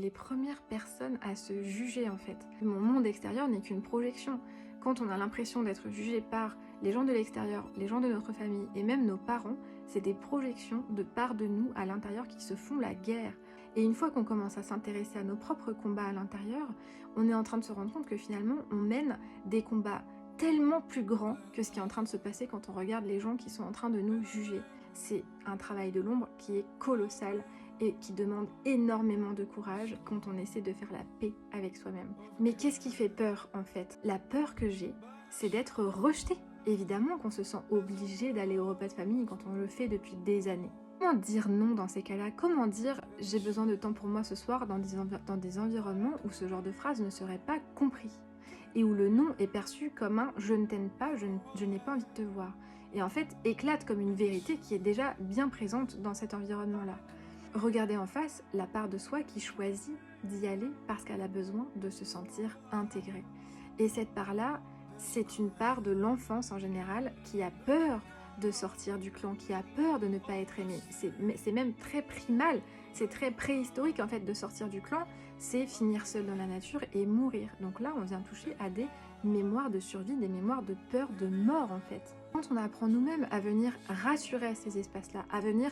les premières personnes à se juger en fait. Mon monde extérieur n'est qu'une projection. Quand on a l'impression d'être jugé par les gens de l'extérieur, les gens de notre famille et même nos parents, c'est des projections de part de nous à l'intérieur qui se font la guerre. Et une fois qu'on commence à s'intéresser à nos propres combats à l'intérieur, on est en train de se rendre compte que finalement on mène des combats tellement plus grands que ce qui est en train de se passer quand on regarde les gens qui sont en train de nous juger. C'est un travail de l'ombre qui est colossal et qui demande énormément de courage quand on essaie de faire la paix avec soi-même. Mais qu'est-ce qui fait peur en fait? La peur que j'ai, c'est d'être rejeté. Évidemment qu'on se sent obligé d'aller au repas de famille quand on le fait depuis des années. Comment dire non dans ces cas-là? Comment dire j'ai besoin de temps pour moi ce soir dans des environnements où ce genre de phrase ne serait pas compris? Et où le non est perçu comme un je ne t'aime pas, je n'ai pas envie de te voir. Et en fait éclate comme une vérité qui est déjà bien présente dans cet environnement-là. Regardez en face la part de soi qui choisit d'y aller parce qu'elle a besoin de se sentir intégrée. Et cette part-là, c'est une part de l'enfance en général qui a peur de sortir du clan, qui a peur de ne pas être aimé. C'est même très primal, c'est très préhistorique en fait de sortir du clan, c'est finir seul dans la nature et mourir. Donc là, on vient toucher à des mémoires de survie, des mémoires de peur, de mort en fait. Quand on apprend nous-mêmes à venir rassurer ces espaces-là, à venir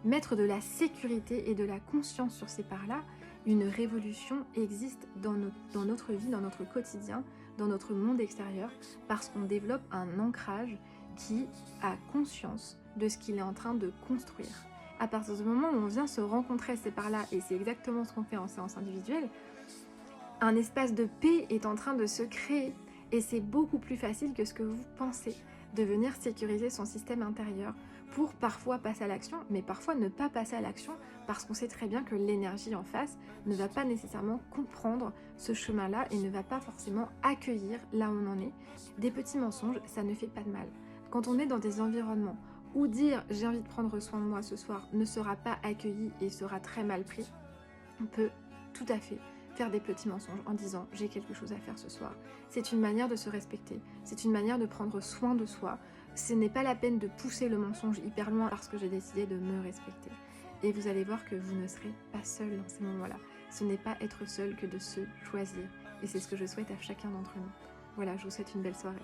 mettre de la sécurité et de la conscience sur ces parts-là, une révolution existe dans notre vie, dans notre quotidien, dans notre monde extérieur, parce qu'on développe un ancrage qui a conscience de ce qu'il est en train de construire. À partir du moment où on vient se rencontrer ces parts-là, et c'est exactement ce qu'on fait en séance individuelle, un espace de paix est en train de se créer, et c'est beaucoup plus facile que ce que vous pensez, de venir sécuriser son système intérieur pour parfois passer à l'action, mais parfois ne pas passer à l'action parce qu'on sait très bien que l'énergie en face ne va pas nécessairement comprendre ce chemin-là et ne va pas forcément accueillir là où on en est. Des petits mensonges, ça ne fait pas de mal. Quand on est dans des environnements où dire j'ai envie de prendre soin de moi ce soir ne sera pas accueilli et sera très mal pris, on peut tout à fait faire des petits mensonges en disant j'ai quelque chose à faire ce soir. C'est une manière de se respecter, c'est une manière de prendre soin de soi. Ce n'est pas la peine de pousser le mensonge hyper loin parce que j'ai décidé de me respecter. Et vous allez voir que vous ne serez pas seul dans ces moments-là. Ce n'est pas être seul que de se choisir. Et c'est ce que je souhaite à chacun d'entre nous. Voilà, je vous souhaite une belle soirée.